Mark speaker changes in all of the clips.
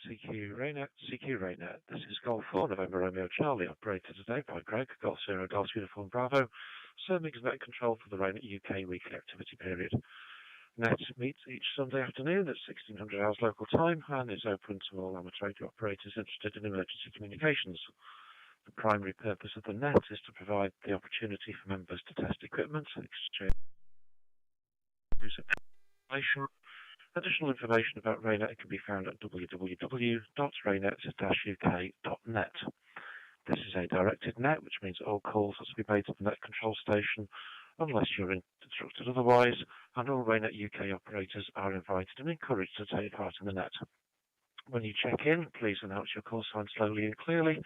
Speaker 1: CQ RAYNET. This is Golf 4 November Romeo Charlie, operated today by Greg, Golf 0 Golf Uniform Bravo, serving as net control for the RAYNET-UK weekly activity period. NET meets each Sunday afternoon at 1600 hours local time and is open to all amateur radio operators interested in emergency communications. The primary purpose of the NET is to provide the opportunity for members to test equipment and exchange information. Additional information about RAYNET can be found at www.raynet-uk.net. This is a directed net, which means all calls are to be made to the net control station unless you're instructed otherwise, and all RAYNET UK operators are invited and encouraged to take part in the net. When you check in, please announce your call sign slowly and clearly,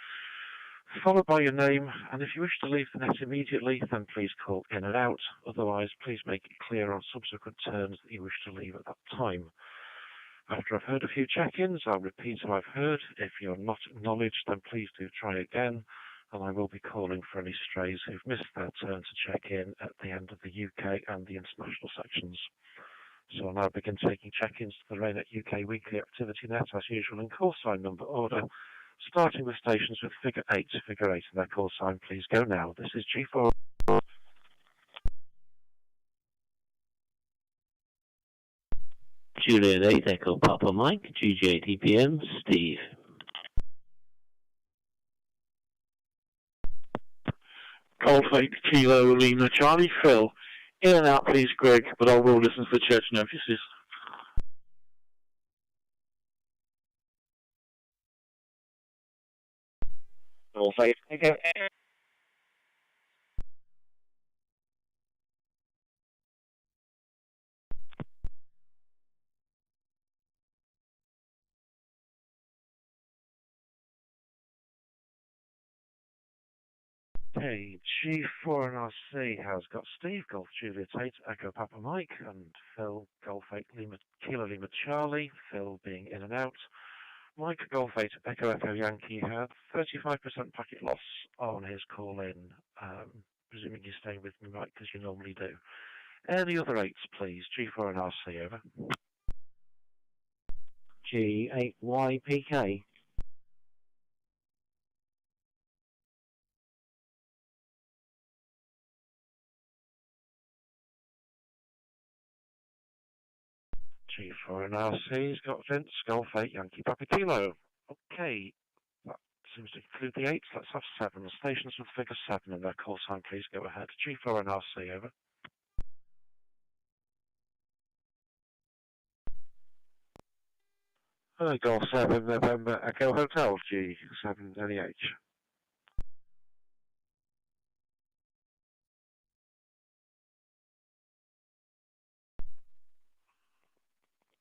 Speaker 1: followed by your name, and if you wish to leave the net immediately, then please call in and out. Otherwise, please make it clear on subsequent turns that you wish to leave at that time. After I've heard a few check-ins, I'll repeat who I've heard. If you're not acknowledged, then please do try again, and I will be calling for any strays who've missed their turn to check in at the end of the UK and the international sections. So I'll now begin taking check-ins to the RAYNET UK weekly activity net as usual in call sign number order, starting with stations with figure 8 in their call sign. Please go now. This is G4.
Speaker 2: Juliet 8 Echo Papa Mike, GG8 EPM, Steve.
Speaker 3: Golf 8 Kilo Lima Charlie, Phil. In and out please Greg, but I will listen for church notices. Golf 8 Echo.
Speaker 1: Okay, G4 and RC has got Steve, Golf Juliet 8, Echo Papa Mike, and Phil, Golf 8 Lima, Kilo Lima Charlie, Phil being in and out. Mike, Golf 8, Echo Echo Yankee had 35% packet loss on his call-in, presuming you're staying with me, Mike, as you normally do. Any other 8s, please? G4 and RC, over.
Speaker 2: G8YPK.
Speaker 1: G4 and RC's got Vince, Golf 8, Yankee Papa Kilo. Okay, that seems to include the 8s. Let's have 7. Stations with figure 7 in their call sign, please go ahead. G4 and RC, over. Golf 7, November, Echo Hotel, G7, NEH.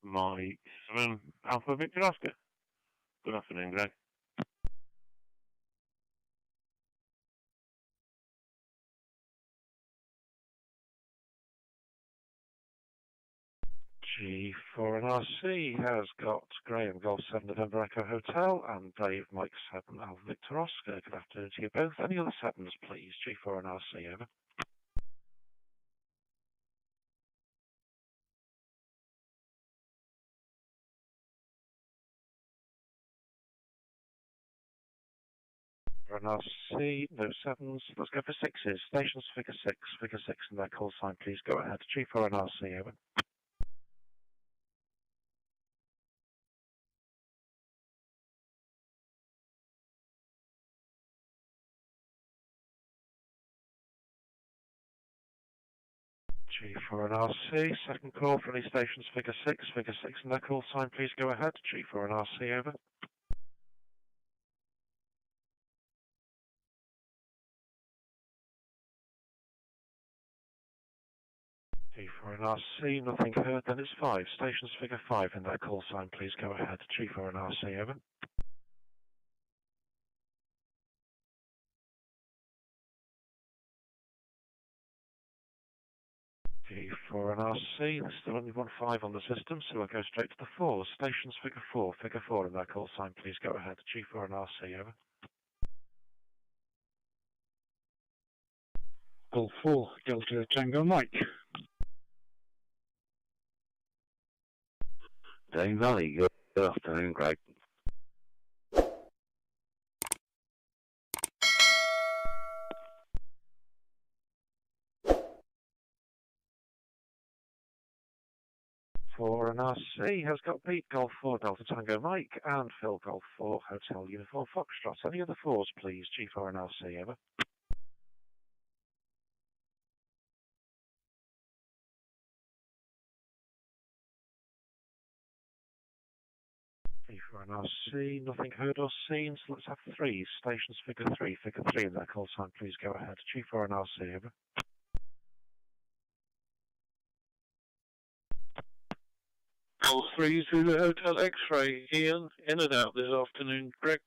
Speaker 3: Mike 7 Alpha Victor Oscar. Good afternoon, Greg.
Speaker 1: G4 and RC has got Graham, Golf 7 November Echo Hotel, and Dave, Mike 7 Alpha Victor Oscar. Good afternoon to you both. Any other 7s, please? G4 and RC, over. And RC, no 7s. Let's go for 6s. Stations figure 6 in their call sign, please go ahead. G4 and RC, over. G4 and RC, second call for any stations figure 6 in their call sign, please go ahead. G4 and RC, over. G4 and RC, nothing heard, then it's 5. Stations figure 5 in their call sign, please go ahead. G4 and RC, over. G4 and RC, there's still only 1 5 on the system, so we'll go straight to the 4s. Stations figure 4 in their call sign, please go ahead. G4 and RC, over.
Speaker 4: Golf 4, Delta Tango Mike.
Speaker 5: Dane Valley, good afternoon, Greg.
Speaker 1: G4 and RC has got Beat Golf 4 Delta Tango Mike and Phil Golf 4 Hotel Uniform Foxtrot. Any other fours, please? G4 and RC, over. G4 and RC, nothing heard or seen, so let's have threes. Stations figure 3 in that call sign, please go ahead. G4 and RC, over.
Speaker 3: Golf 3 through the Hotel X-Ray. Ian, in and out this afternoon. Greg.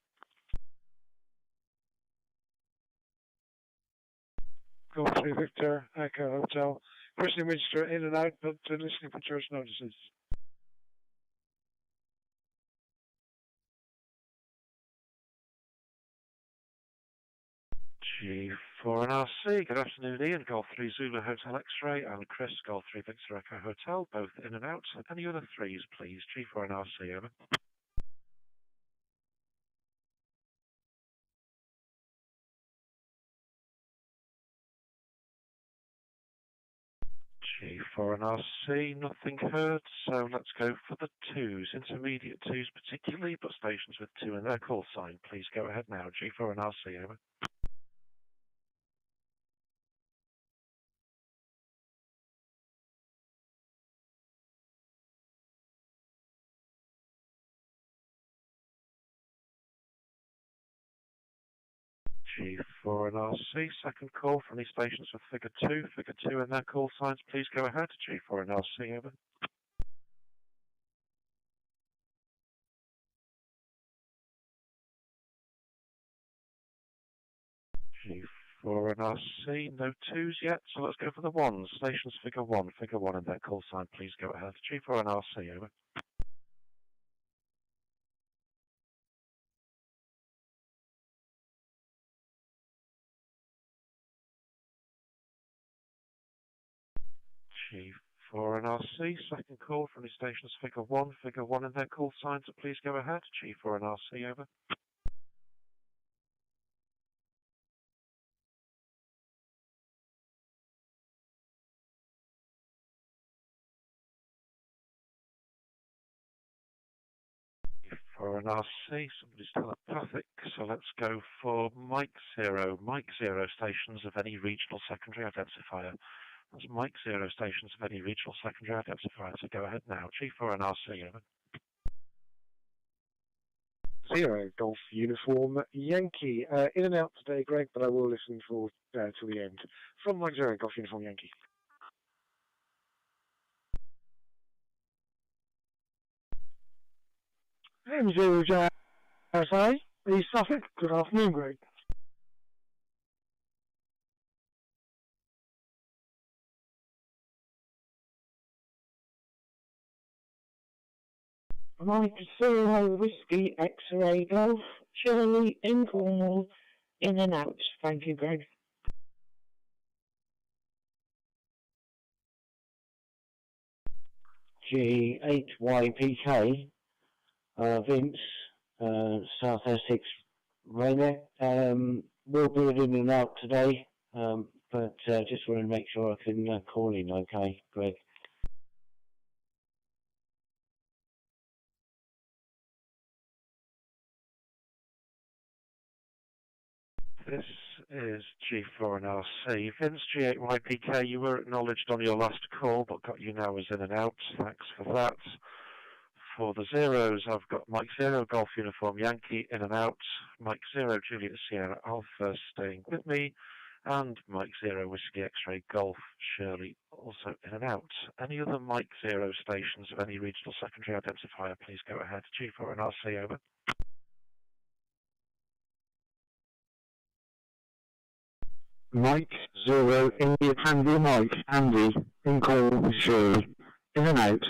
Speaker 4: Golf 3 Victor, Echo Hotel. Christian Winchester, in and out, but listening for church notices.
Speaker 1: G4 and RC, good afternoon Ian, Golf 3 Zulu Hotel X-Ray and Chris, Golf 3 Victor Echo Hotel, both in and out. Any other threes please? G4 and RC, over. G4 and RC, nothing heard, so let's go for the twos, intermediate twos particularly, but stations with 2 in their call sign. Please go ahead now, G4 and RC, over. G4 and RC, second call for any stations with figure 2 in their call signs. Please go ahead, G4 and RC, over. G4 and RC, no twos yet, so let's go for the ones. Stations figure 1 in their call sign. Please go ahead, G4 and RC, over. G4 and RC, second call for any stations figure 1 in their call signs. So please go ahead, G4 and RC, over. G4 and RC, somebody's telepathic, so let's go for Mike Zero stations of any regional secondary identifier. That's Mike Zero stations of any regional secondary identifier, so go ahead now, G4 and RC, over.
Speaker 4: 0 Golf Uniform Yankee. In and out today, Greg, but I will listen for till the end. From Mike 0 Golf Uniform Yankee. M0 JSA, East Suffolk. Good afternoon, Greg.
Speaker 5: Mike 0 Whiskey X-Ray Golf, Shirley in Cornwall, in and out. Thank you, Greg.
Speaker 2: G8YPK, Vince, South Essex, Raynet. We'll be in and out today, but just want to make sure I can call in, okay, Greg?
Speaker 1: This is G4 and RC. Vince, G8YPK, you were acknowledged on your last call, but got you now as in and out. Thanks for that. For the zeros, I've got Mike 0 Golf Uniform Yankee, in and out. Mike 0 Juliet Sierra Alpha, staying with me. And Mike 0 Whiskey X-Ray Golf, Shirley, also in and out. Any other Mike 0 stations of any regional secondary identifier, please go ahead. G4 and RC, over.
Speaker 3: Mike 0 India Tango Mike, Andy, in call with Shirley. In and out.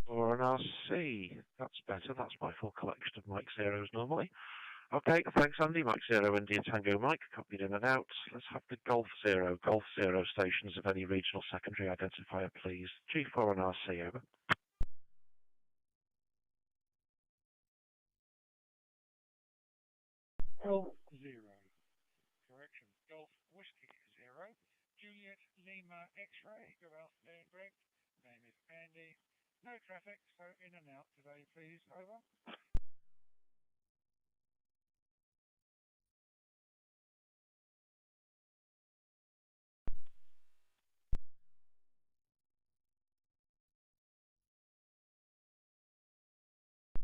Speaker 1: Or an RC. That's better. That's my full collection of Mike Zeros normally. Okay, thanks Andy. Mike 0 India Tango Mike, copied in and out. Let's have the Golf 0 stations of any regional secondary identifier, please. G4 and RC, over.
Speaker 6: Golf 0. Correction. Golf Whiskey 0. Juliet Lima X-Ray. Good afternoon, Greg. Name is Andy. No traffic, so in and out today, please. Over.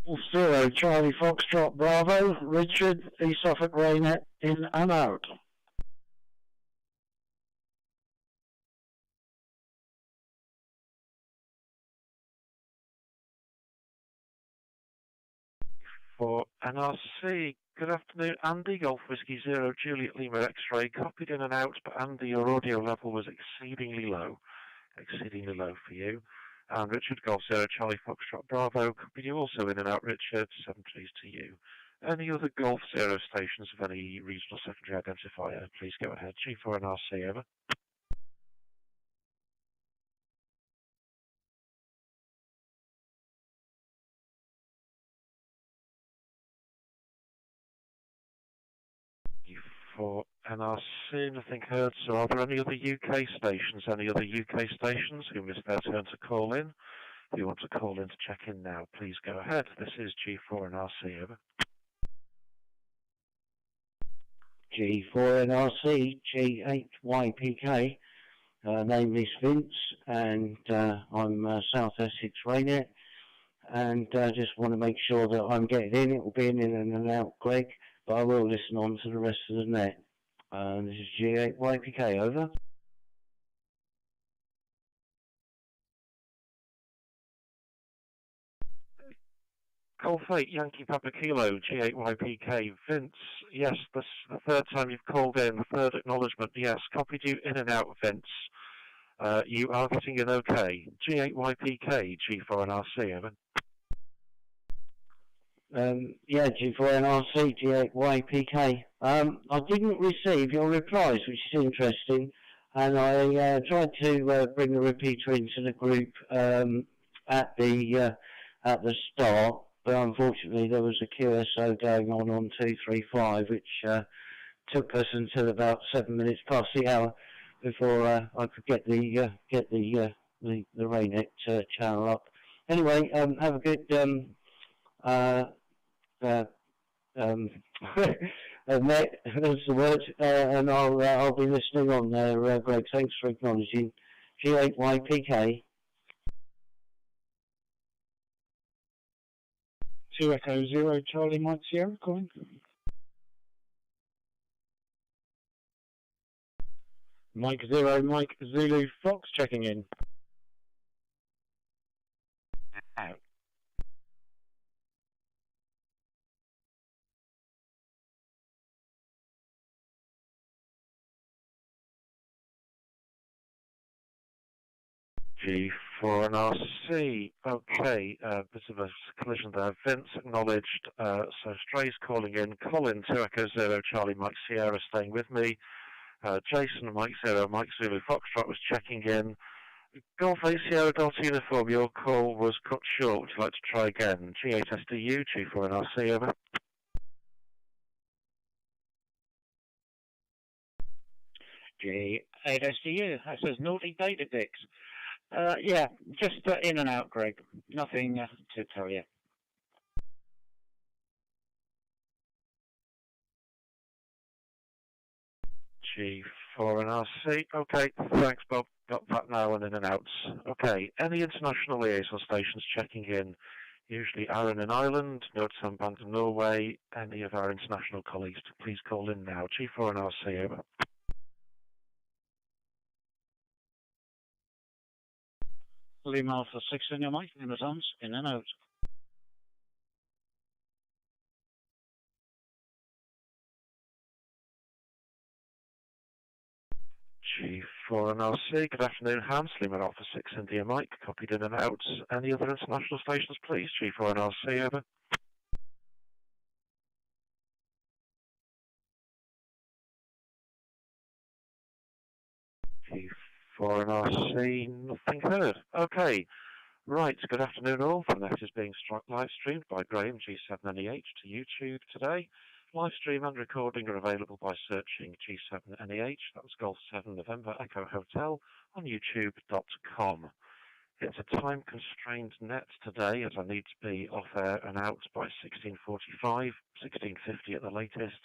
Speaker 3: Golf 0, Charlie Foxtrot Bravo, Richard, East Suffolk Raynet, in and out.
Speaker 1: For NRC, good afternoon, Andy. Golf Whiskey 0, Juliet Lima X-Ray, copied in and out, but Andy, your audio level was exceedingly low for you. And Richard, Golf 0, Charlie Foxtrot Bravo, copied you also in and out, Richard, 7 trees to you. Any other Golf 0 stations of any regional secondary identifier, please go ahead. G4 NRC, over. For NRC, nothing heard. So are there any other UK stations? Any other UK stations who missed their turn to call in? If you want to call in to check in now, please go ahead. This is G4 NRC, over.
Speaker 2: G4 NRC, G8YPK. Name is Vince, and I'm South Essex Raynet, and just want to make sure that I'm getting in. It will be in and out, Greg, but I will listen on to the rest of the net. This is G8YPK, over.
Speaker 1: Golf 8, Yankee Papa Kilo, G8YPK. Vince, yes, this is the third time you've called in, the third acknowledgement, yes. Copied you in and out, Vince. You are getting in okay. G8YPK, G4NRC, over.
Speaker 2: Yeah, G4NRC, G8YPK. I didn't receive your replies, which is interesting, and I tried to bring the repeater into the group at the start, but unfortunately there was a QSO going on 235, which took us until about 7 minutes past the hour before I could get the RAYNET channel up. Anyway, have a good net, that's the word, and I'll be listening on there, Greg. Thanks for acknowledging. G8YPK.
Speaker 6: 2 Echo 0, Charlie Mike Sierra, calling.
Speaker 4: Mike 0, Mike Zulu Fox checking in.
Speaker 1: Out. G4NRC. Okay, bit of a collision there. Vince acknowledged, so Stray's calling in. Colin, 2 Echo 0, Charlie Mike Sierra staying with me. Jason, Mike 0, Mike Zulu Foxtrot was checking in. Golf 8 Sierra Delta Uniform, your call was cut short. Would you like to try again? G8SDU, G4NRC, over.
Speaker 6: G8SDU, that says Naughty Data Dix. Yeah, just in and out, Greg. Nothing to tell you.
Speaker 1: G4NRC. Okay, thanks, Bob. Got that now and in and out. Okay, any international liaison stations checking in? Usually Aaron in Ireland, Nord-Samband in Norway. Any of our international colleagues, please call in now. G4NRC, over.
Speaker 6: Lima Alpha 6 in your mic, Amazons, in and out.
Speaker 1: G4NRC, good afternoon, Hans. Lima Alpha 6 India Mike, copied in and out. Any other international stations, please? G4NRC, over. G4NRC, nothing heard. Okay, right, good afternoon all. The net is being live streamed by Graham G7NEH to YouTube today. Live stream and recording are available by searching G7NEH, that's Golf 7 November Echo Hotel, on youtube.com. It's a time-constrained net today, as I need to be off-air and out by 16:45, 16:50 at the latest.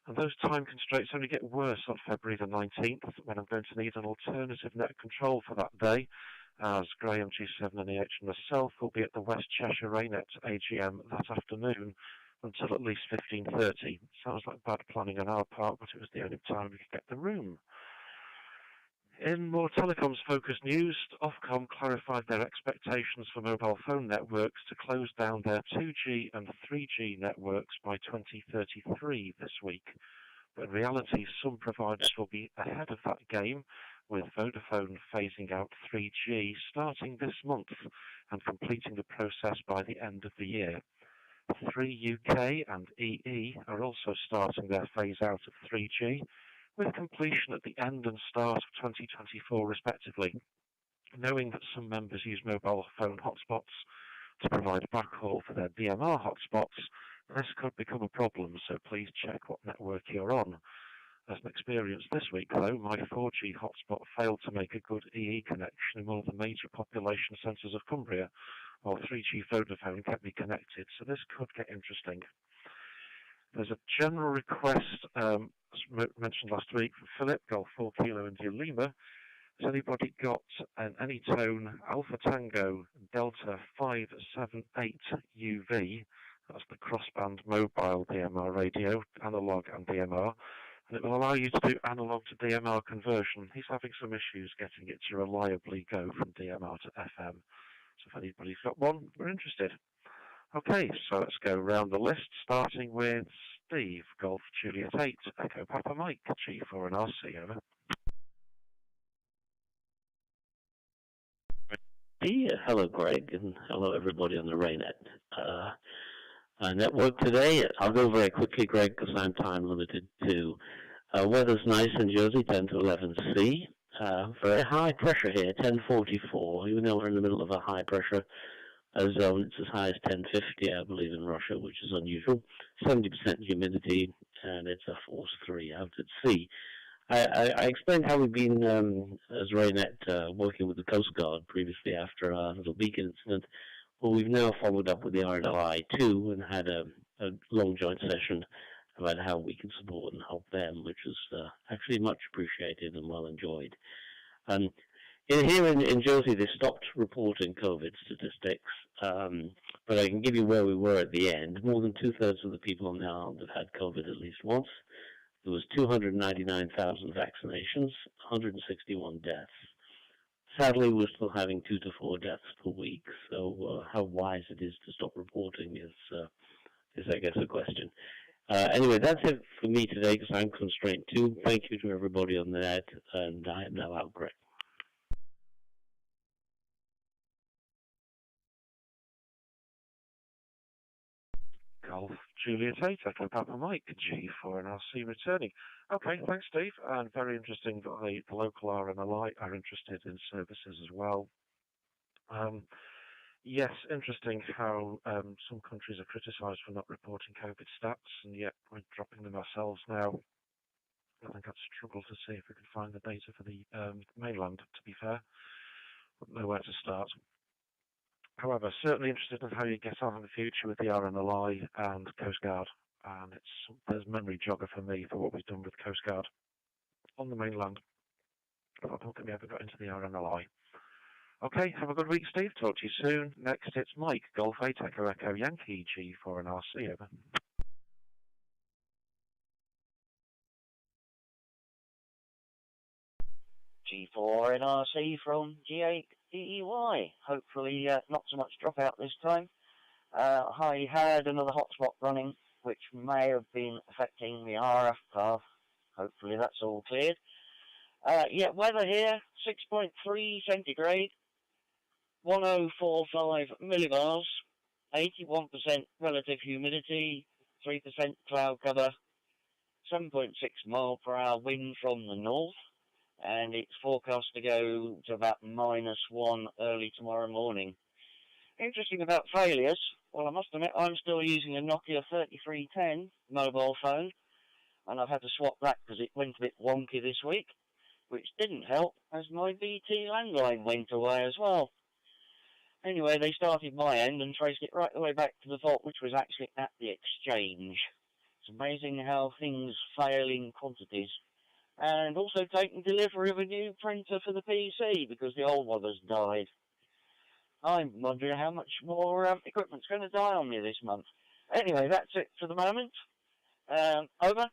Speaker 1: And those time constraints only get worse on February the 19th, when I'm going to need an alternative net control for that day, as Graham, G7NEH and myself will be at the West Cheshire RAYNET AGM that afternoon until at least 15:30. Sounds like bad planning on our part, but it was the only time we could get the room. In more telecoms-focused news, Ofcom clarified their expectations for mobile phone networks to close down their 2G and 3G networks by 2033 this week. But in reality, some providers will be ahead of that game, with Vodafone phasing out 3G starting this month and completing the process by the end of the year. 3UK and EE are also starting their phase out of 3G, with completion at the end and start of 2024 respectively. Knowing that some members use mobile phone hotspots to provide backhaul for their DMR hotspots, this could become a problem, so please check what network you're on. As an experience this week, though, my 4G hotspot failed to make a good EE connection in one of the major population centres of Cumbria, while 3G Vodafone kept me connected, so this could get interesting. There's a general request, as mentioned last week, from Philip, Golf 4 Kilo India Lima. Has anybody got an Anytone Alpha Tango Delta 578 UV? That's the crossband mobile DMR radio, analog and DMR. And it will allow you to do analog to DMR conversion. He's having some issues getting it to reliably go from DMR to FM. So if anybody's got one, we're interested. Okay, so let's go round the list, starting with Steve, Golf Juliet 8, Echo Papa Mike, G4 and RC, over.
Speaker 2: Hello, Greg, and hello, everybody on the RAYNET network today. I'll go very quickly, Greg, because I'm time limited too. Weather's nice in Jersey, 10 to 11 C. Very high pressure here, 1044, even though we're in the middle of a high pressure zone. It's as high as 1050, I believe, in Russia, which is unusual. 70% humidity, and it's a force 3 out at sea. I explained how we've been, as RAYNET, working with the Coast Guard previously after a little beacon incident. Well, we've now followed up with the RNLI too and had a long joint session about how we can support and help them, which is actually much appreciated and well enjoyed. Here in Jersey, they stopped reporting COVID statistics, but I can give you where we were at the end. More than 2/3 of the people on the island have had COVID at least once. There was 299,000 vaccinations, 161 deaths. Sadly, we're still having 2 to 4 deaths per week, so how wise it is to stop reporting is I guess, a question. Anyway, that's it for me today, because I'm constrained too. Thank you to everybody on the net, and I am now out, Greg.
Speaker 1: Golf Juliet 8, Echo Papa Mike, G4 and RC returning. Okay, thanks, Steve. And very interesting that the local RNLI are interested in services as well. Yes, interesting how some countries are criticised for not reporting COVID stats, and yet we're dropping them ourselves now. I think I'd struggle to see if we can find the data for the mainland, to be fair. Wouldn't know where to start. However, certainly interested in how you get on in the future with the RNLI and Coast Guard. And there's memory jogger for me for what we've done with Coast Guard on the mainland. I don't think we ever got into the RNLI. Okay, have a good week, Steve. Talk to you soon. Next, it's Mike, Golf 8 Echo Echo Yankee, G4 and RC, over.
Speaker 7: G4 and RC from G8 EEY. Hopefully not so much dropout this time. I had another hotspot running, which may have been affecting the RF path. Hopefully that's all cleared. Yeah, weather here, 6.3 centigrade, 1045 millibars, 81% relative humidity, 3% cloud cover, 7.6 mile per hour wind from the north, and it's forecast to go to about -1 early tomorrow morning. Interesting about failures, Well, I must admit, I'm still using a Nokia 3310 mobile phone, and I've had to swap that because it went a bit wonky this week, which didn't help as my BT landline went away as well. Anyway, they started my end and traced it right the way back to the fault, which was actually at the exchange. It's amazing how things fail in quantities. And also taking delivery of a new printer for the PC because the old one has died. I'm wondering how much more equipment's going to die on me this month. Anyway, that's it for the moment. Over.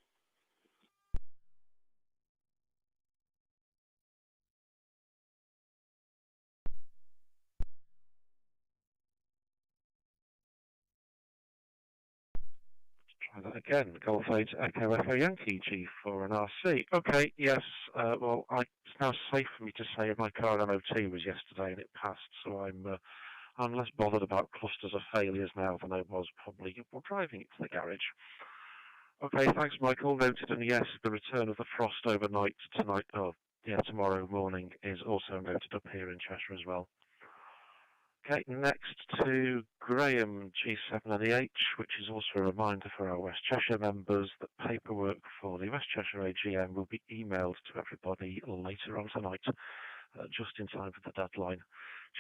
Speaker 1: Try that again. Golf 8 Echo Echo Yankee G4 and RC. Okay, yes. Well, it's now safe for me to say my car MOT was yesterday and it passed, so I'm less bothered about clusters of failures now than I was probably while driving it to the garage. Okay, thanks, Michael. Noted, and yes, the return of the frost overnight tonight. Oh, yeah, tomorrow morning is also noted up here in Cheshire as well. Okay, next to Graham G7NEH, which is also a reminder for our West Cheshire members that paperwork for the West Cheshire AGM will be emailed to everybody later on tonight, just in time for the deadline.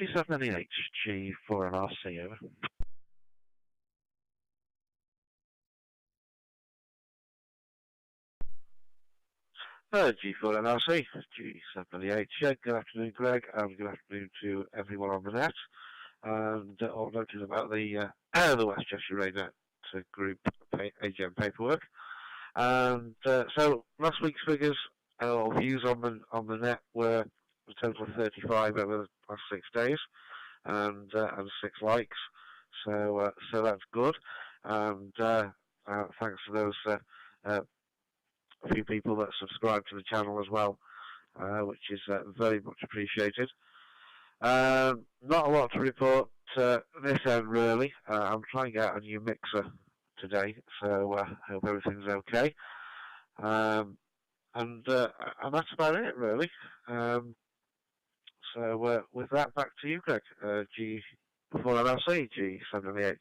Speaker 1: G7NEH, G4 and RC, over. G4 and RC, G7NEH. Yeah, good afternoon, Greg, and good afternoon to everyone on the net. And all noted about the West Cheshire RAYNET group AGM paperwork. And so last week's figures or views on the net were a total of 35 over the last 6 days, and 6 likes. So that's good. And thanks to those a few people that subscribe to the channel as well, which is very much appreciated. Not a lot to report this end really. I'm trying out a new mixer today, so I hope everything's okay. And that's about it really. So with that, back to you, Greg. G4LLC, G7NEH.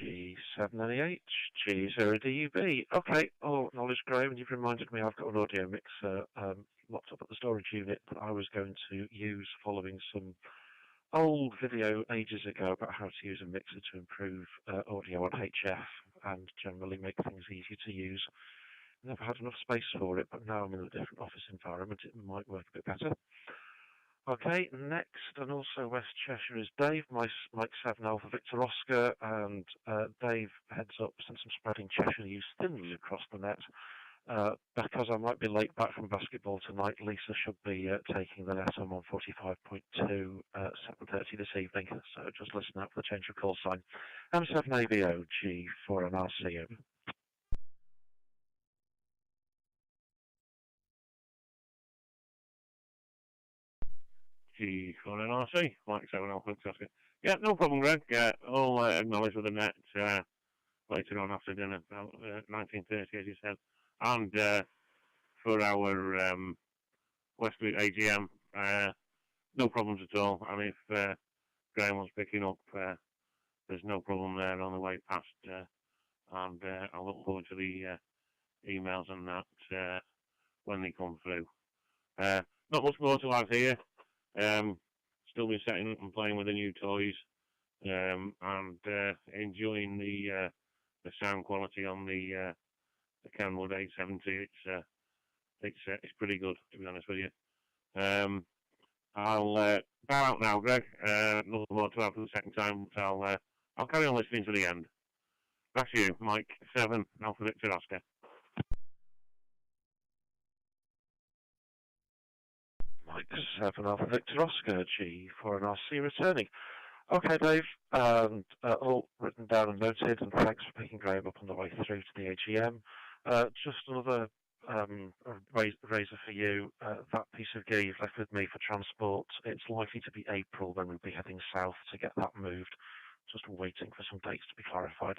Speaker 1: G7NEH, G0DUB. Okay, oh, knowledge, Graham, you've reminded me I've got an audio mixer locked up at the storage unit that I was going to use following some old video ages ago about how to use a mixer to improve audio on HF and generally make things easier to use. Never had enough space for it, but now I'm in a different office environment, it might work a bit better. Okay, next, and also West Cheshire, is Dave, Mike 7 Alpha Victor Oscar, and Dave heads up, since I'm spreading Cheshire news thinly across the net, because I might be late back from basketball tonight, Lisa should be taking the net on 145.2, 7:30 this evening, so just listen out for the change of call sign. M7ABO, G4 and RC.
Speaker 8: G4 and RC, Mike 7 Alpha Victor. Yeah, no problem, Greg. I'll acknowledge with the net later on after dinner, about 19:30, as you said. And for our Westwood AGM, no problems at all. I mean, if Graham was picking up, there's no problem there on the way past. And I look forward to the emails and that when they come through. Not much more to add here. Still been setting up and playing with the new toys, and enjoying the sound quality on the Kenwood 870. It's pretty good, to be honest with you. I'll bow out now, Greg. Nothing more to add for the second time. But I'll carry on listening to the end. Back to you, Mike 7 Alpha Victor Oscar.
Speaker 1: Mike 7 Alpha Victor Oscar, G4 and RC returning. Okay, Dave, and all written down and noted, and thanks for picking Graham up on the way through to the AGM. Just another razor for you. That piece of gear you've left with me for transport, it's likely to be April when we'll be heading south to get that moved. Just waiting for some dates to be clarified.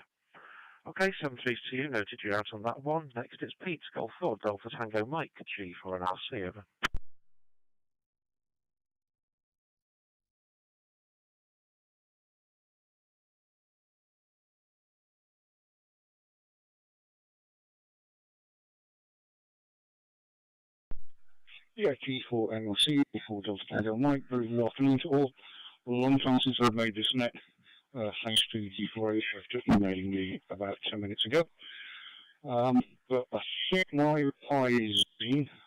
Speaker 1: Okay, 7-3 to you, noted you're out on that one. Next it's Pete, Golf 4, Delta Tango Mike, G4 and RC, over.
Speaker 6: Yeah, G4 NLC, before Delta Tango Mike. Very good afternoon to all. A long time since I've made this net. Thanks to G4A for just emailing me about 10 minutes ago. But I think my reply is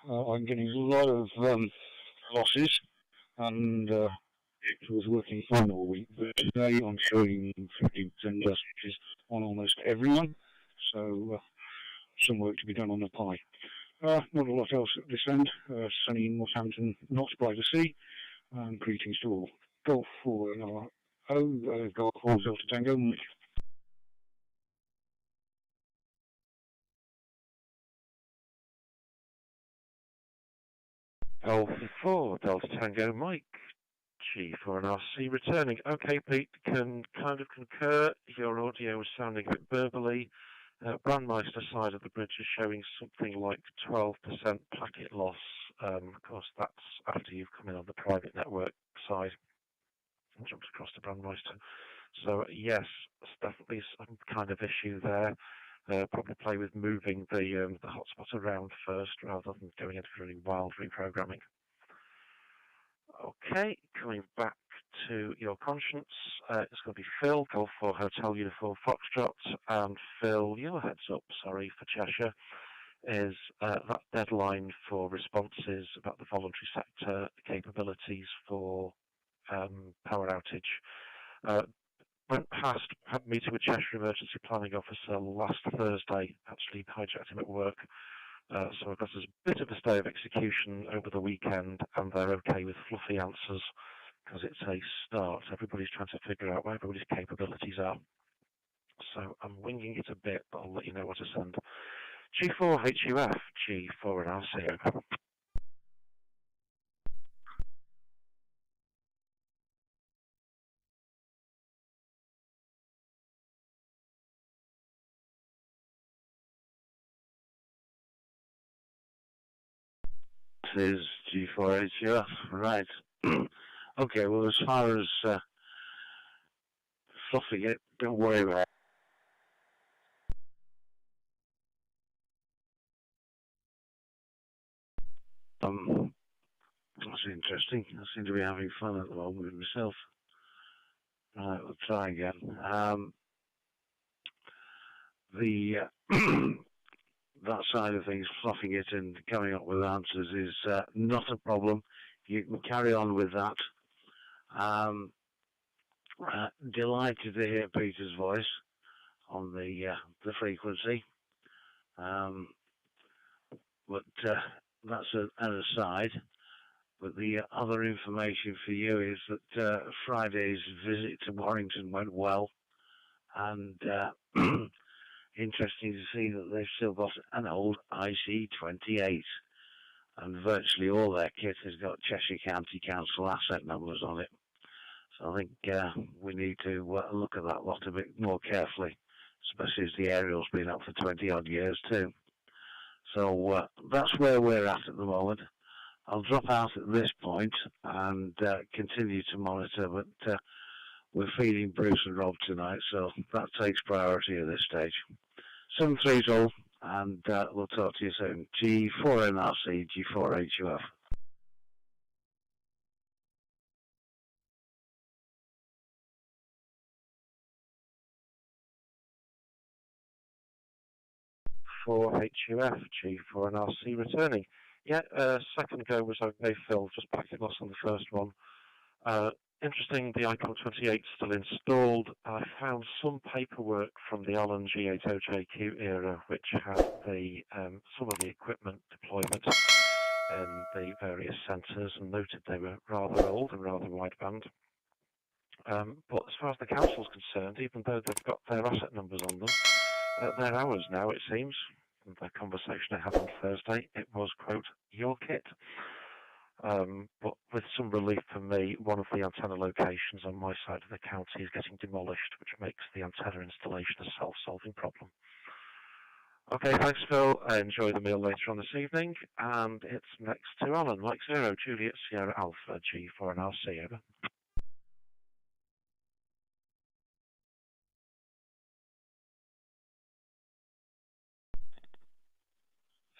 Speaker 6: I'm getting a lot of losses, and it was working fine all week. But today I'm showing 15% loss, which is on almost everyone. So some work to be done on the pie. Not a lot else at this end. Sunny Northampton, not by the sea. Greetings to all. Golf 4 Golf 4 Delta Tango.
Speaker 1: Golf 4 Delta Tango Mike. G4 and RC returning. Okay, Pete, can kind of concur. Your audio was sounding a bit burbly. Brandmeister side of the bridge is showing something like 12% packet loss. Of course, that's after you've come in on the private network side and jumped across to Brandmeister. So yes, it's definitely some kind of issue there. Probably play with moving the hotspot around first rather than going into really wild reprogramming. Okay, coming back to your conscience, it's going to be Phil, Golf 4 Hotel Uniform Foxtrot, and Phil, your heads up, sorry, for Cheshire, is that deadline for responses about the voluntary sector capabilities for power outage. Went past, had a meeting with Cheshire Emergency Planning Officer last Thursday, actually hijacked him at work. So I've got a bit of a stay of execution over the weekend, and they're okay with fluffy answers because it's a start. Everybody's trying to figure out where everybody's capabilities are. So I'm winging it a bit, but I'll let you know what to send. G4 HUF, G4 and RC. Over.
Speaker 2: This is G4 HUF, right. Okay, well, as far as fluffing it, don't worry about it. That's interesting. I seem to be having fun at the moment with myself. Right, we'll try again. That side of things, fluffing it and coming up with answers is not a problem. You can carry on with that. Delighted to hear Peter's voice on the frequency. But that's an aside. But the other information for you is that Friday's visit to Warrington went well, and interesting to see that they've still got an old IC28, and virtually all their kit has got Cheshire County Council asset numbers on it. So I think we need to look at that lot a bit more carefully, especially as the aerial's been up for 20 odd years too. So that's where we're at the moment. I'll drop out at this point and continue to monitor, but we're feeding Bruce and Rob tonight, so that takes priority at this stage. 7-3 all, and we'll talk to you soon. G4 NRC, G4 HUF.
Speaker 1: For HUF, G4 and RC returning. Yeah, second go was okay, Phil, just packet loss on the first one. Interesting, the Icon 28 is still installed. I found some paperwork from the Allen G80JQ era which had the some of the equipment deployment in the various centres and noted they were rather old and rather wideband. But as far as the council's concerned, even though they've got their asset numbers on them, they're ours now, it seems. And the conversation I had on Thursday, it was, quote, your kit. But with some relief for me, one of the antenna locations on my side of the county is getting demolished, which makes the antenna installation a self-solving problem. Okay, thanks, Phil. Enjoy the meal later on this evening. And it's next to Alan, Mike 0, Juliet Sierra Alpha, G4 and RC, over.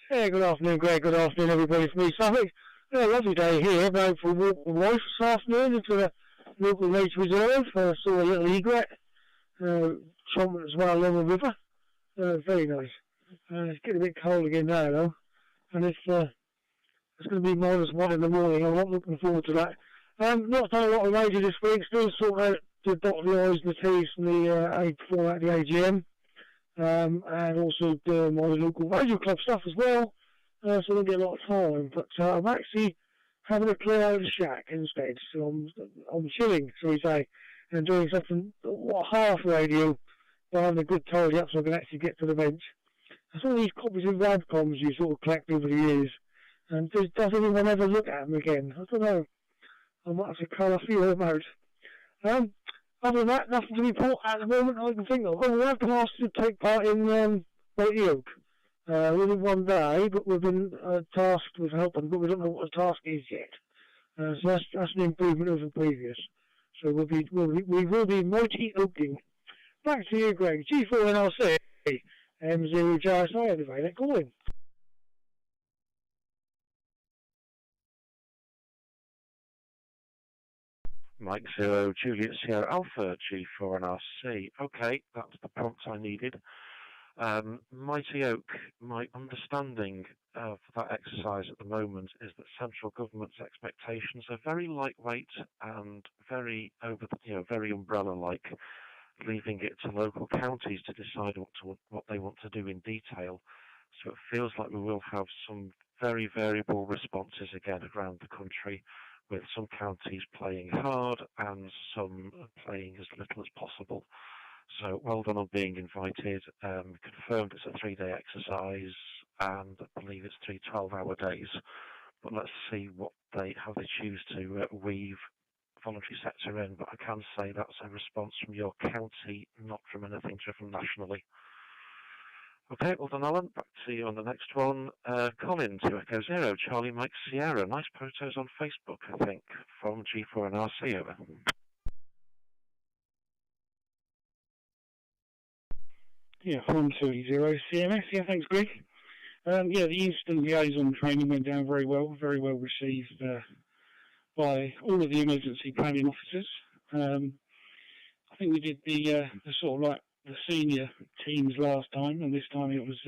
Speaker 4: Hey, good afternoon, Greg. Good afternoon, everybody. It's me, Suffolk. Yeah, lovely day here. Going for a walk with my wife this afternoon into the local nature reserve. Saw a little egret chomping as well along the river. Very nice. It's getting a bit cold again now, though. And it's going to be -1 in the morning. I'm not looking forward to that. Not done a lot of radio this week. Still sorting out the dot the I's and the T's from the format of the AGM. And also doing my local radio club stuff as well. So I don't get a lot of time. But I'm actually having a clear out of the shack instead. So I'm chilling, shall we say, and doing something half radio, but having a good tidy up so I can actually get to the bench. I saw these copies of Radcoms you sort of collect over the years, and does anyone ever look at them again? I don't know. I might have to call a few of them out. Other than that, nothing to report at the moment I can think of. Well, we have been asked to take part in RAYNET-UK. Within one day, but we've been tasked with helping, but we don't know what the task is yet. So that's an improvement over the previous. So we will be mighty oaking. Back to you, Greg. G4NRC, M0JSI, anyway, they're calling.
Speaker 1: Mike 0, Juliet Sierra Alpha, G4NRC. Okay, that's the prompt I needed. Mighty Oak, my understanding of that exercise at the moment is that central government's expectations are very lightweight and very very umbrella-like, leaving it to local counties to decide what they want to do in detail. So it feels like we will have some very variable responses again around the country, with some counties playing hard and some playing as little as possible. So well done on being invited. Confirmed it's a 3-day exercise, and I believe it's 3 12-hour days. But let's see how they choose to weave voluntary sector in. But I can say that's a response from your county, not from anything driven nationally. Okay, well done, Alan. Back to you on the next one. Colin, 2 Echo 0, Charlie Mike Sierra. Nice photos on Facebook, I think, from G4NRC over.
Speaker 6: Yeah, 120 CMS. Yeah, thanks, Greg. Yeah, the instant liaison training went down very well received by all of the emergency planning officers. I think we did the sort of like the senior teams last time, and this time it was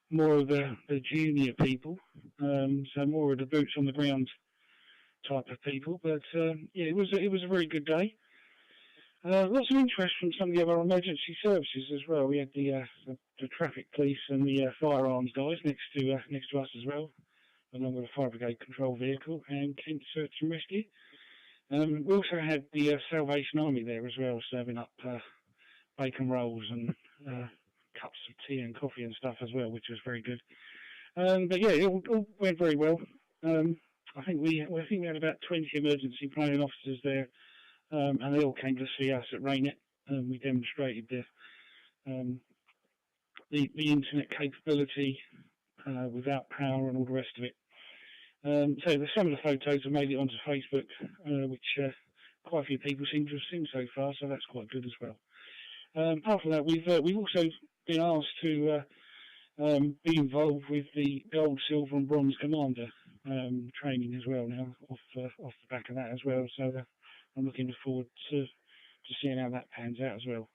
Speaker 6: more of the junior people, so more of the boots on the ground type of people. But yeah, it was a very good day. Lots of interest from some of the other emergency services as well. We had the traffic police and the firearms guys next to us as well, along with a fire brigade control vehicle and Kent Search and Rescue. We also had the Salvation Army there as well, serving up bacon rolls and cups of tea and coffee and stuff as well, which was very good. But yeah, it all went very well. I think we had about 20 emergency planning officers there. And they all came to see us at RAYNET, and we demonstrated the internet capability without power and all the rest of it. So some of the photos have made it onto Facebook, which quite a few people seem to have seen so far, so that's quite good as well. Apart from that, we've also been asked to be involved with the gold, silver, and bronze commander training as well now, off the back of that as well. So I'm looking forward to seeing how that pans out as well.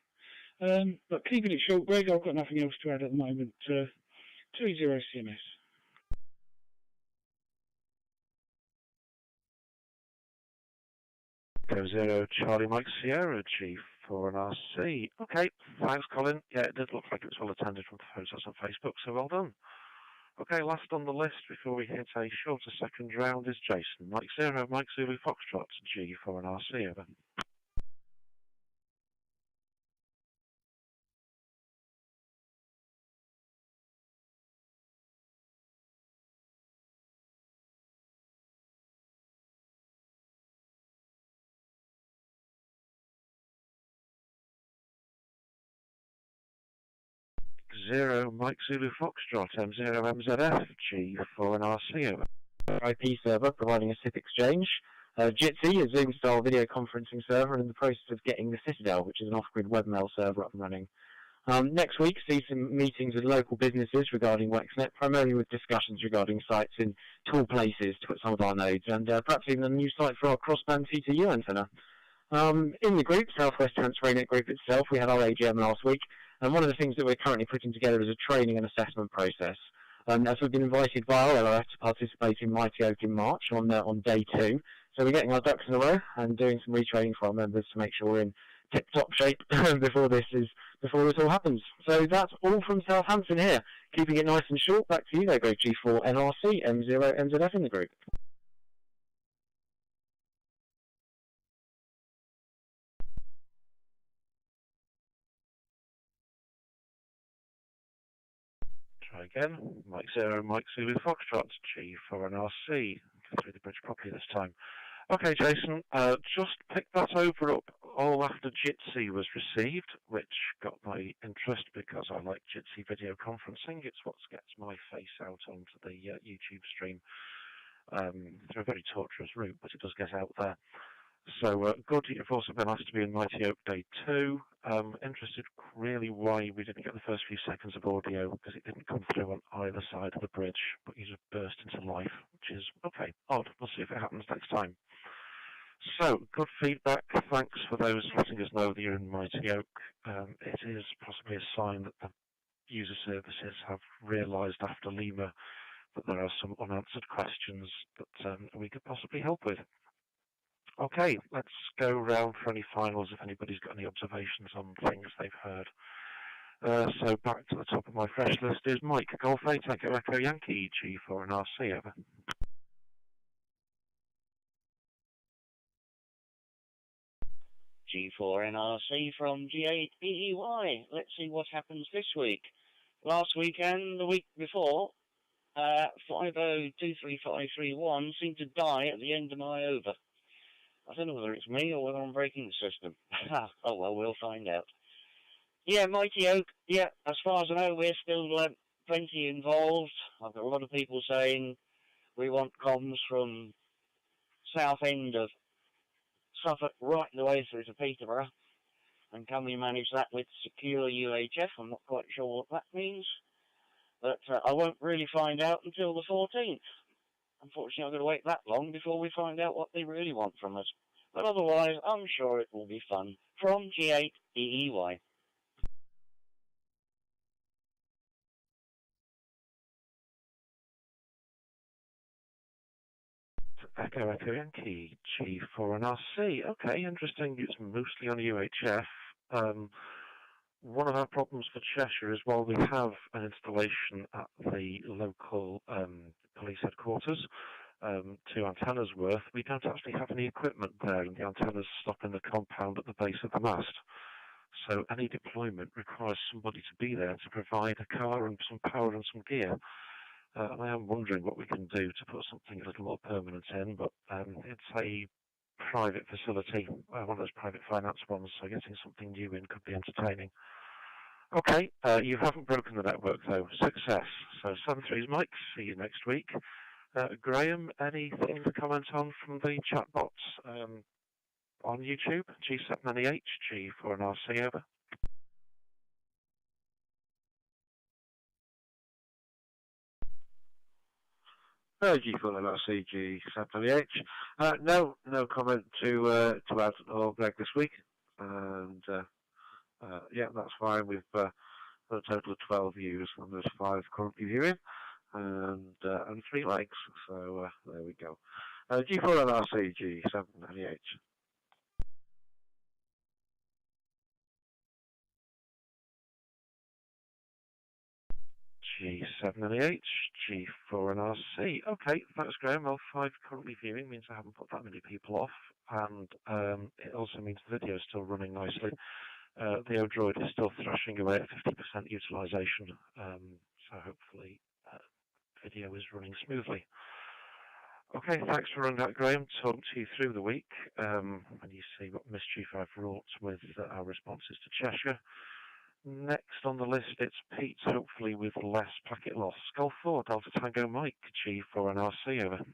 Speaker 6: But keeping it short, Greg, I've got nothing else to add at the moment. 20 CMS.
Speaker 1: Echo 0, Charlie Mike Sierra, G4NRC. Okay, thanks, Colin. Yeah, it did look like it was well attended from the photos on Facebook, so well done. Okay, last on the list before we hit a shorter second round is Jason. Mike 0, Mike Zulu Foxtrot, G4NRC, over. Zero, Mike Zulu Foxtrot, M0MZF, G4NRC, over.
Speaker 9: IP server providing a SIP exchange. Jitsi, a Zoom-style video conferencing server, and in the process of getting the Citadel, which is an off-grid webmail server, up and running.
Speaker 3: Next week, see some meetings with local businesses regarding WexNet, primarily with discussions regarding sites in tall places to put some of our nodes, and perhaps even a new site for our crossband TTU antenna. In the group, Southwest RAYNET group itself, we had our AGM last week, and one of the things that we're currently putting together is a training and assessment process. As we've been invited by our LRF to participate in Mighty Oak in March on day 2, so we're getting our ducks in a row and doing some retraining for our members to make sure we're in tip-top shape before this all happens. So that's all from Southampton here. Keeping it nice and short, back to you though, Greg G4 NRC M0 MZF in the group.
Speaker 1: Try again. Mike 0, Mike Zulu Foxtrot, G4NRC. Go through the bridge properly this time. Okay, Jason, just picked that over up all after Jitsi was received, which got my interest because I like Jitsi video conferencing. It's what gets my face out onto the YouTube stream. Through a very tortuous route, but it does get out there. So good, you've also been asked to be in Mighty Oak Day 2. Interested really why we didn't get the first few seconds of audio, because it didn't come through on either side of the bridge, but you just burst into life, which is, okay, odd. We'll see if it happens next time. So, good feedback. Thanks for those letting us know that you're in Mighty Oak. It is possibly a sign that the user services have realised after Lima that there are some unanswered questions that we could possibly help with. Okay, let's go round for any finals if anybody's got any observations on things they've heard. So back to the top of my fresh list is Mike, Golf 8, Echo Echo Yankee, G4 and RC, over.
Speaker 7: G4NRC from G8EEY. Let's see what happens this week. Last weekend, the week before, 50235331 seemed to die at the end of my over. I don't know whether it's me or whether I'm breaking the system. Oh well, we'll find out. Yeah, Mighty Oak, yeah, as far as I know, we're still plenty involved. I've got a lot of people saying we want comms from south end of Suffolk right the way through to Peterborough. And can we manage that with secure UHF? I'm not quite sure what that means. But I won't really find out until the 14th. Unfortunately, I've got to wait that long before we find out what they really want from us. But otherwise, I'm sure it will be fun. From G8EEY.
Speaker 1: Echo Echo Yankee, G4 and RC. Okay, interesting. It's mostly on UHF. One of our problems for Cheshire is while we have an installation at the local police headquarters, 2 antennas worth, we don't actually have any equipment there, and the antennas stop in the compound at the base of the mast. So any deployment requires somebody to be there to provide a car and some power and some gear. And I am wondering what we can do to put something a little more permanent in, but it's a private facility, one of those private finance ones, so getting something new in could be entertaining. Okay, you haven't broken the network though. Success. So 7-3's Mike, see you next week. Graham, anything to comment on from the chatbots on YouTube? G7NEH, G4 and RC, over.
Speaker 2: G4 and RC, G7NEH. No comment to add or Greg this week. And yeah, that's fine. We've got a total of 12 views, and there's 5 currently viewing, and 3 likes. So there we go. G4 and RC, G7NEH.
Speaker 1: G7NEH, G4 and RC. Okay, thanks Graham. Well, 5 currently viewing means I haven't put that many people off, and it also means the video is still running nicely. The Odroid is still thrashing away at 50% utilisation, so hopefully video is running smoothly. Okay, thanks for running that, Graham. Talk to you through the week when you see what mischief I've wrought with our responses to Cheshire. Next on the list, it's Pete, hopefully with less packet loss. Golf 4, Delta Tango Mike, G4 and RC, over.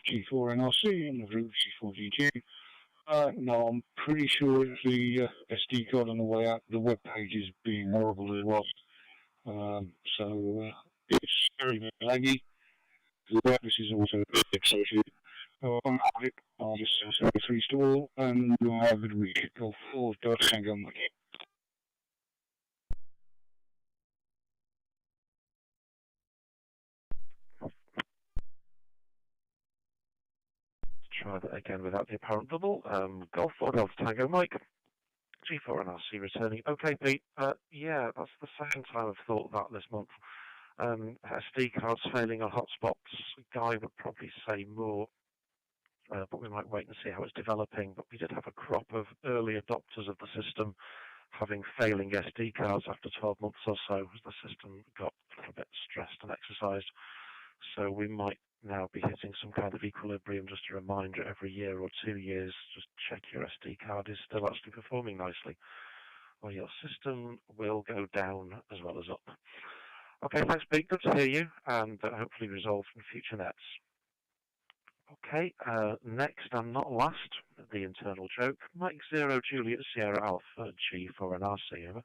Speaker 6: G4NRC and the route G4GG. No, I'm pretty sure it's the SD card on the way out. The web page is being horrible as well. So it's very, very laggy. The wireless is also associated. I'm quick. I'll just say three store and we'll have a good week. Golf 4, Tango Mike.
Speaker 1: Try that again without the apparent double. Golf 4, Delta Tango Mike. G4 and RC returning. Okay, Pete. Yeah, that's the second time I've thought that this month. SD cards failing on hotspots. Guy would probably say more, but we might wait and see how it's developing. But we did have a crop of early adopters of the system having failing SD cards after 12 months or so as the system got a bit stressed and exercised. So we might now be hitting some kind of equilibrium. Just a reminder, every year or 2 years, just check your SD card is still actually performing nicely, or your system will go down as well as up. Okay, thanks, Pete. Good to hear you, and hopefully resolved in future nets. Okay, next and not last, the internal joke. Mike 0 Juliet Sierra Alpha G4 and RC, over.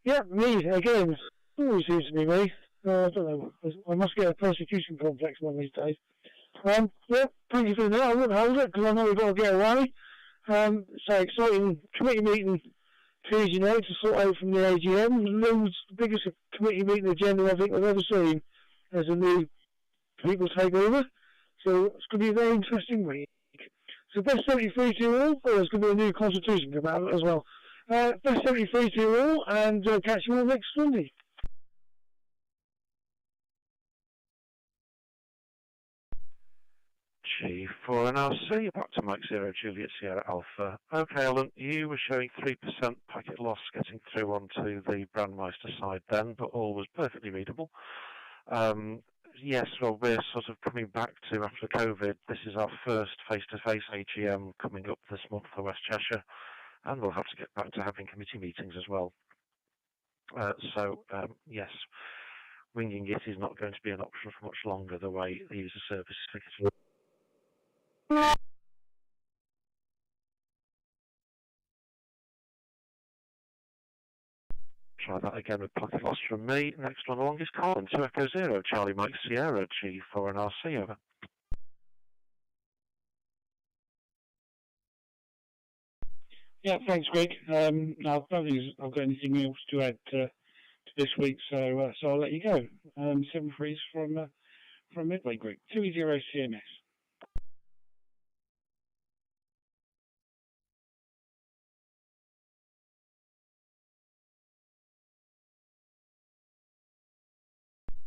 Speaker 4: Yeah, me again. Always seems to be me. I don't know. I must get a persecution complex one of these days. Yeah, thank you for that. I wouldn't hold it because I know we've got to get away. So exciting committee meeting Tuesday night to sort out from the AGM. The biggest committee meeting agenda I think I've ever seen as a new people take over. So it's going to be a very interesting week. So best 73 to all. Oh, there's going to be a new constitution come out as well. Best 73 to you all, and catch you all next Sunday.
Speaker 1: G4 and RC, back to Mike 0 Juliet Sierra Alpha. Okay, Alan, you were showing 3% packet loss getting through onto the Brandmeister side then, but all was perfectly readable. Yes, well, we're sort of coming back to, after COVID, this is our first face-to-face AGM coming up this month for West Cheshire, and we'll have to get back to having committee meetings as well. Yes, winging it is not going to be an option for much longer, the way the user service is getting. Try that again with packet loss from me. Next one along is Colin, 2 Echo 0, Charlie Mike Sierra, G4 and RC, over.
Speaker 6: Yeah, thanks, Greg. I don't think I've got anything else to add to this week, so I'll let you go. 7 frees from Midway Group, 2-0 CMS.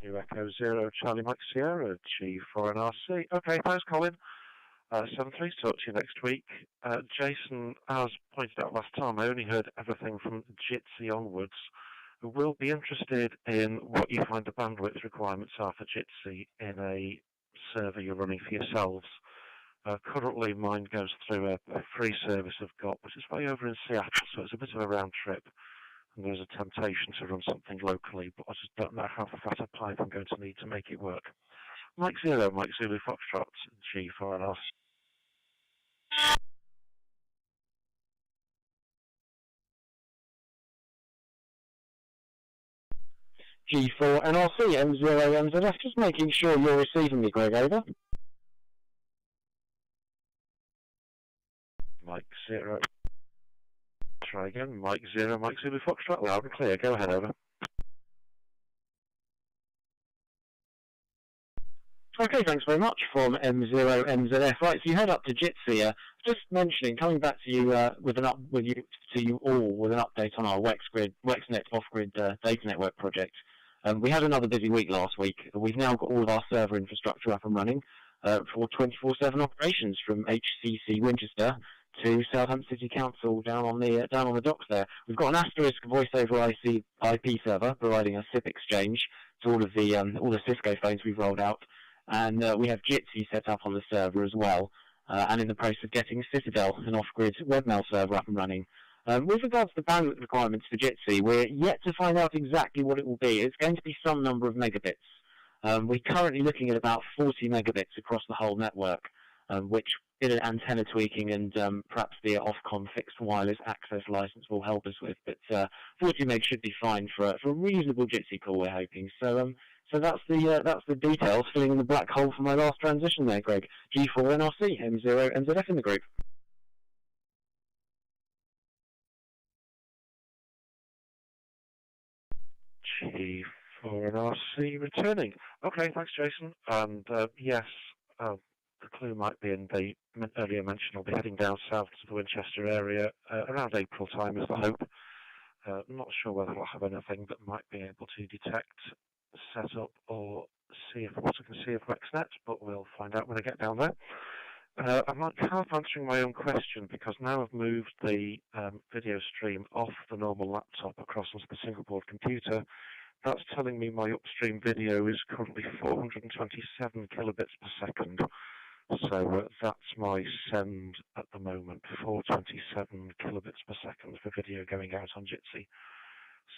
Speaker 1: New Echo 0, Charlie Mike Sierra, G4 and RC. Okay, thanks, Colin. 7-3, talk to you next week. Jason, as pointed out last time, I only heard everything from Jitsi onwards. We'll be interested in what you find the bandwidth requirements are for Jitsi in a server you're running for yourselves. Currently, mine goes through a free service I've got, which is way over in Seattle, so it's a bit of a round trip. And there's a temptation to run something locally, but I just don't know how fat a pipe I'm going to need to make it work. Mike 0, Mike Zulu Foxtrot, G4 and RC.
Speaker 3: G4 and RC, M0 MZF, just making sure you're receiving me, Greg, over.
Speaker 1: Mike 0. Try again. Mike 0, Mike Zulu Foxtrot, loud and clear. Go ahead, over.
Speaker 3: Okay, thanks very much from M0 MZF. Right, so you head up to Jitsi. Just mentioning, coming back to you with an update on our WexNet off-grid data network project. We had another busy week last week. We've now got all of our server infrastructure up and running for 24/7 operations from HCC Winchester to Southampton City Council down on the docks there. We've got an asterisk voice over IP server providing a SIP exchange to all the Cisco phones we've rolled out, and we have Jitsi set up on the server as well, and in the process of getting Citadel, an off-grid webmail server, up and running. With regards to the bandwidth requirements for Jitsi, we're yet to find out exactly what it will be. It's going to be some number of megabits. We're currently looking at about 40 megabits across the whole network, which, in an antenna tweaking and perhaps the Ofcom fixed wireless access license will help us with. But 40 meg should be fine for a reasonable Jitsi call, we're hoping. So that's the details, filling in the black hole for my last transition there, Greg. G4 NRC, M0 NZF in the group.
Speaker 1: G4 NRC returning. Okay, thanks, Jason. And yes, the clue might be in the earlier mention. I'll be heading down south to the Winchester area around April time is the hope. I'm not sure whether I'll have anything that might be able to detect, set up, or see if what I can see of WexNet, but we'll find out when I get down there. I'm like half answering my own question because now I've moved the video stream off the normal laptop across onto the single board computer. That's telling me my upstream video is currently 427 kilobits per second. So that's my send at the moment, 427 kilobits per second for video going out on Jitsi.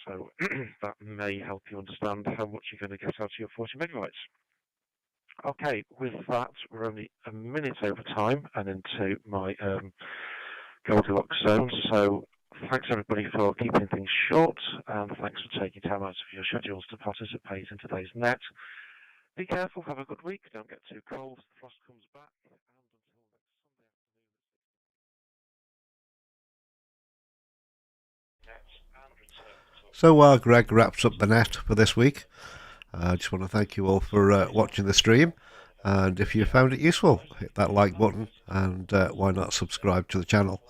Speaker 1: So that may help you understand how much you're going to get out of your 40 megabytes. Okay, with that, we're only a minute over time and into my Goldilocks zone. So thanks everybody for keeping things short, and thanks for taking time out of your schedules to participate in today's net. Be careful, have a good week, don't get too cold, the frost comes back, and until next Sunday afternoon.
Speaker 10: So Greg wraps up the net for this week. I just want to thank you all for watching the stream, and if you found it useful, hit that like button, and why not subscribe to the channel.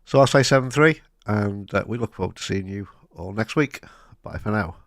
Speaker 10: So I'll say 7-3, and we look forward to seeing you all next week. Bye for now.